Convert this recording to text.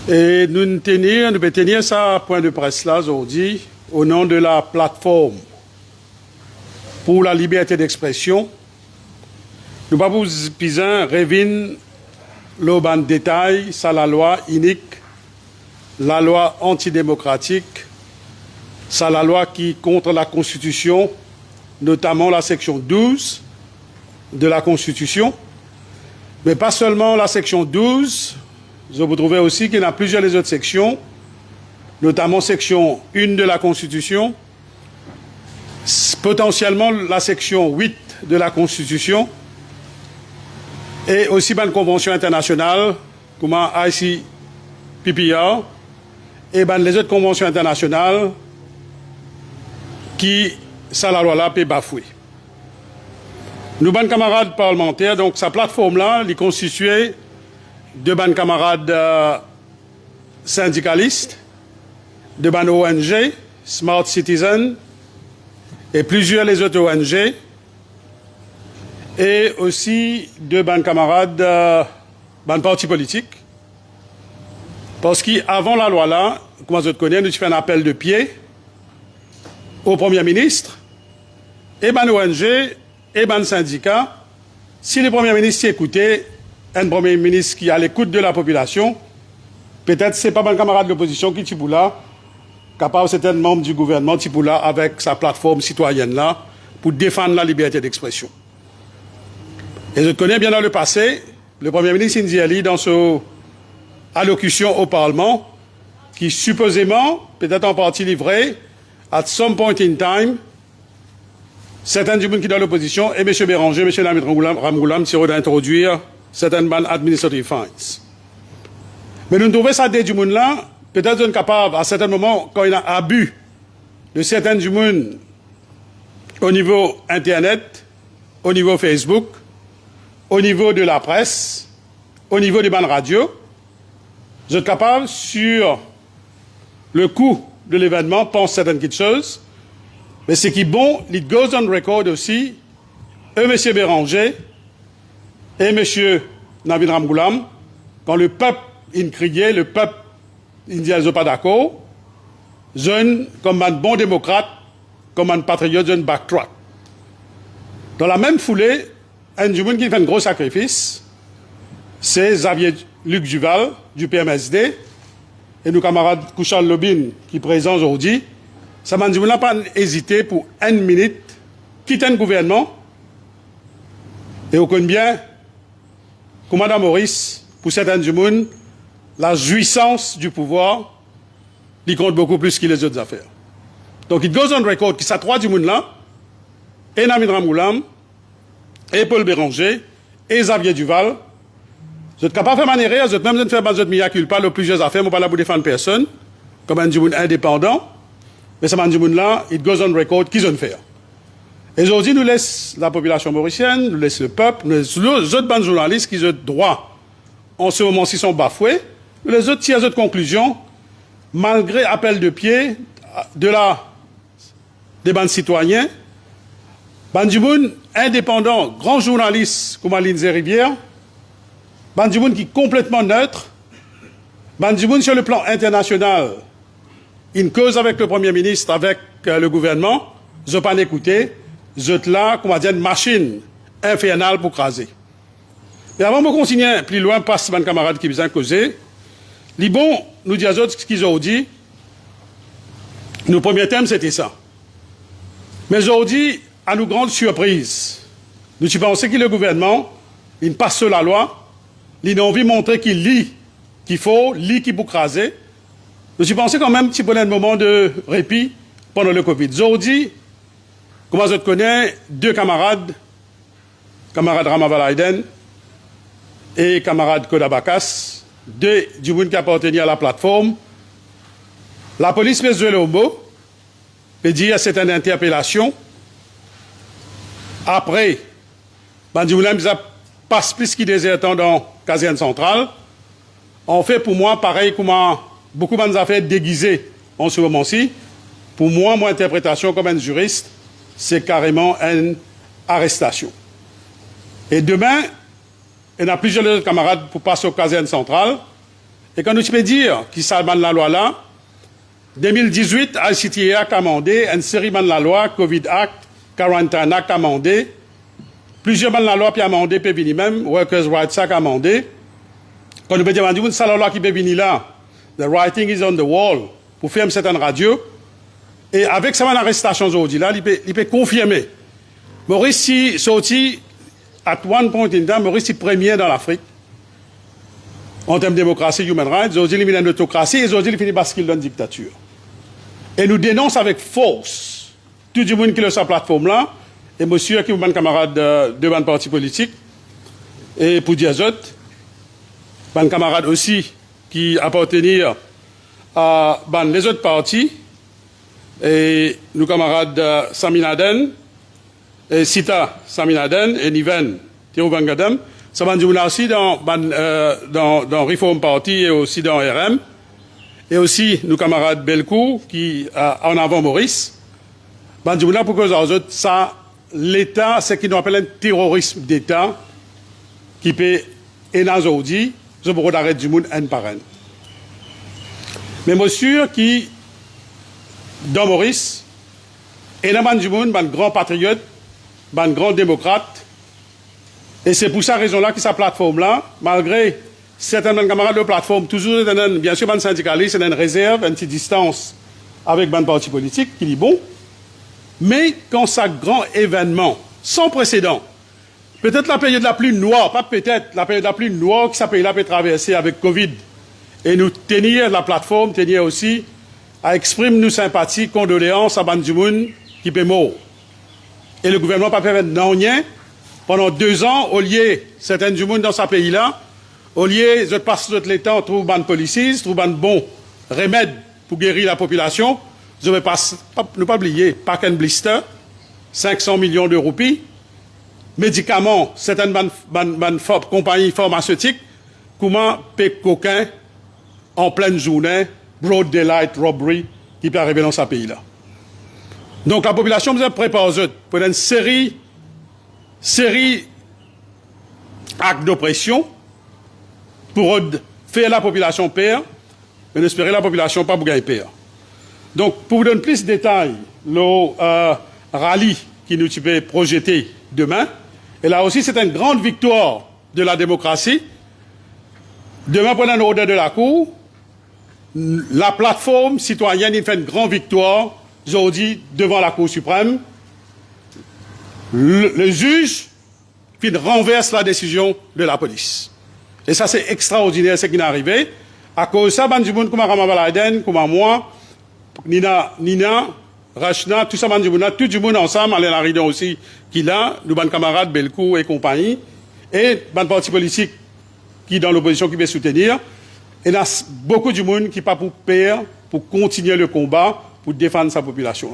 Et nous tenir ça point de presse là aujourd'hui au nom de la plateforme pour la liberté d'expression. Nous pas vous pisan revin l'auban détail, ça la loi unique, la loi antidémocratique, ça la loi qui contre la Constitution, notamment la section 12 de la Constitution, mais pas seulement la section 12. Vous trouvez aussi qu'il y a plusieurs les autres sections, notamment section 1 de la Constitution, potentiellement la section 8 de la Constitution, et aussi une convention internationale, comme ICPPR, et les autres conventions internationales qui, ça la loi-là, peut bafouer. Nous, ban camarades parlementaires, donc sa plateforme-là, elle est constituée de ban camarades syndicalistes, de ban ONG, Smart Citizen, et plusieurs les autres ONG, et aussi de ban camarades, ban partis politiques. Parce qu'avant la loi-là, comme vous connaissez, nous avons fait un appel de pied au Premier ministre, et ban ONG, et ban syndicat. Si le Premier ministre écoutait, un Premier ministre qui est à l'écoute de la population, peut-être ce n'est pas un camarade de l'opposition qui est là, capable c'est un membre du gouvernement qui est là avec sa plateforme citoyenne là pour défendre la liberté d'expression. Et je connais bien dans le passé, le Premier ministre Indiali dans son allocution au Parlement, qui supposément, peut-être en partie livré, at some point in time, certains du monde qui sont dans l'opposition, et M. Béranger, M. Namit Ramgoulam, tirent d'introduire certaines bandes administrative fines. Mais nous trouvons ça des du monde là, peut-être sont capables, à certains moments, quand il y a abus de certains du monde au niveau Internet, au niveau Facebook, au niveau de la presse, au niveau des bandes radio, vous êtes capables, sur le coût de l'événement, pense certaines petites choses, mais ce qui est bon, it goes on record aussi, M. Béranger et M. Navid Ramgoulam, quand le peuple il criait, le peuple il disait pas d'accord, jeune comme un bon démocrate, comme un patriote, jeune backtrack. Dans la même foulée, un du monde qui fait un gros sacrifice, c'est Xavier Luc Duval du PMSD et nos camarades Kouchal Lobin qui est présent aujourd'hui. Ça m'a dit, n'a pas hésité pour une minute, quitter un gouvernement et on connaît bien, comme Mme Maurice, pour certains du monde, la jouissance du pouvoir, il compte beaucoup plus que les autres affaires. Donc, it goes on record que ça trois du monde là, et Namid Ramgoulam, et Paul Béranger, et Xavier Duval, vous êtes capables de faire manière, vous êtes même de faire des mea culpa, plusieurs affaires, mais pas là pour défendre personne, comme un du monde indépendant, mais ça m'a dit là, it goes on record qu'ils ont fait. Et aujourd'hui, nous laisse la population mauricienne, nous laisse le peuple, nous laisse les autres bandes journalistes qui ont droit, en ce moment-ci, sont bafoués, nous les autres tirent d'autres conclusions, malgré appel de pied des bandes citoyens, Bandimoun indépendant, grand journaliste comme Aline Zerivière, Bandimoun qui est complètement neutre, Bandimoun sur le plan international, une cause avec le Premier ministre, avec le gouvernement, je n'ai pas écouté, je suis là, comme on dit, une machine infernale pour craser. Et avant de continuer plus loin, passe mon camarade qui vient causer, les bons, nous disons autres ce qu'ils ont dit, nos premiers thèmes c'était ça. Mais aujourd'hui, à nos grandes surprises, nous pensons que le gouvernement, il passe sur la loi, il a envie de montrer qu'il lit, qu'il faut, lit qu'il peut craser. Nous pensons quand même qu'il faut un moment de répit pendant le Covid. Aujourd'hui, comment je connais, deux camarades, camarade Ramavalaiden et camarade Kodabakas, deux du monde qui appartenaient à la plateforme. La police peut jouer le mot, peut dire c'est une interpellation. Après, Bandimoulin passe plus qu'il désire dans la caserne centrale. On fait pour moi pareil comme beaucoup de affaires déguisées en ce moment-ci. Pour moi, mon interprétation comme un juriste, c'est carrément une arrestation. Et demain, il y a plusieurs autres camarades pour passer aux casernes centrales. Et quand nous peux dire qui ça ban la loi là, 2018, ICTA Act amendé, une série ban la loi, Covid Act, Quarantine Act amendé, plusieurs ban la loi puis amendé, puis venir même, Workers' Rights Act amendé. Quand nous peut dire, ça la loi qui peut venir là, the writing is on the wall, pour faire une certaine radio, et avec cette arrestation aujourd'hui là, il peut confirmer. Maurice, si sorti, at one point in time, Maurice est premier dans l'Afrique, en termes de démocratie, human rights, aujourd'hui il y a une autocratie, et aujourd'hui il finit basculer dans une dictature. Et nous dénonçons avec force tout le monde qui est sur cette plateforme-là, et monsieur qui est mon camarade de mon parti politique, et pour dire autres, mon camarade aussi qui appartenait à les autres partis, et nos camarades Sami Naden, et Sita Sami Naden, et Niven Thierry Bangadem, ça va nous aussi dans Reform Party et aussi dans RM, et aussi nos camarades Belcourt qui en avant Maurice. Bandouna pour cause aux autres, ça, l'État, c'est ce qu'on appelle un terrorisme d'État qui peut énazoudi, je pourrais arrêter du monde un par un. Mais monsieur qui, dans Maurice, est dans du monde, un grand patriote, un grand démocrate, et c'est pour cette raison-là que sa plateforme-là, malgré certains camarades de plateforme, toujours, bien sûr, un syndicaliste, c'est une réserve, une petite distance avec un parti politique, qui dit bon, mais quand ça grand événement, sans précédent, peut-être la période la plus noire, pas peut-être, la période la plus noire que ça pays-là peut traverser avec Covid, et nous tenir la plateforme, tenir aussi à exprimer nos sympathies, condoléances à Bandimoun qui peut mort. Et le gouvernement n'a pas fait rien. Pendant 2 ans, au lieu, certains du monde dans ce pays-là, au lieu, je passe tout le temps, trouve ban policiers, trouve un bon remède pour guérir la population, je vais pas, ne pas oublier, pack and blister, 500 millions de roupies, médicaments, certaines compagnies pharmaceutiques, comment payer coquin en pleine journée, broad daylight robbery, qui peut arriver dans ce pays-là. Donc la population vous prépare pour une série d'actes d'oppression pour faire la population peur, mais espérer la population pas pour gagner peur. Donc, pour vous donner plus de détails, le rallye qui nous peut projeter demain, et là aussi c'est une grande victoire de la démocratie. Demain, pendant l'ordre de la Cour, la plateforme citoyenne il fait une grande victoire aujourd'hui devant la Cour suprême. Le juge qui renverse la décision de la police. Et ça, c'est extraordinaire ce qui est arrivé. À cause de ça, Bandimoun, comme Ramabaladen, comme moi, Nina, Rachna, tout ça, Bandimoun, tout le monde ensemble, Alain Laridon aussi, qui là, nous, ban camarades, Belcourt et compagnie, et ban parti politique qui dans l'opposition qui veut soutenir. Et il y a beaucoup de monde qui n'est pas pour perdre, pour continuer le combat, pour défendre sa population.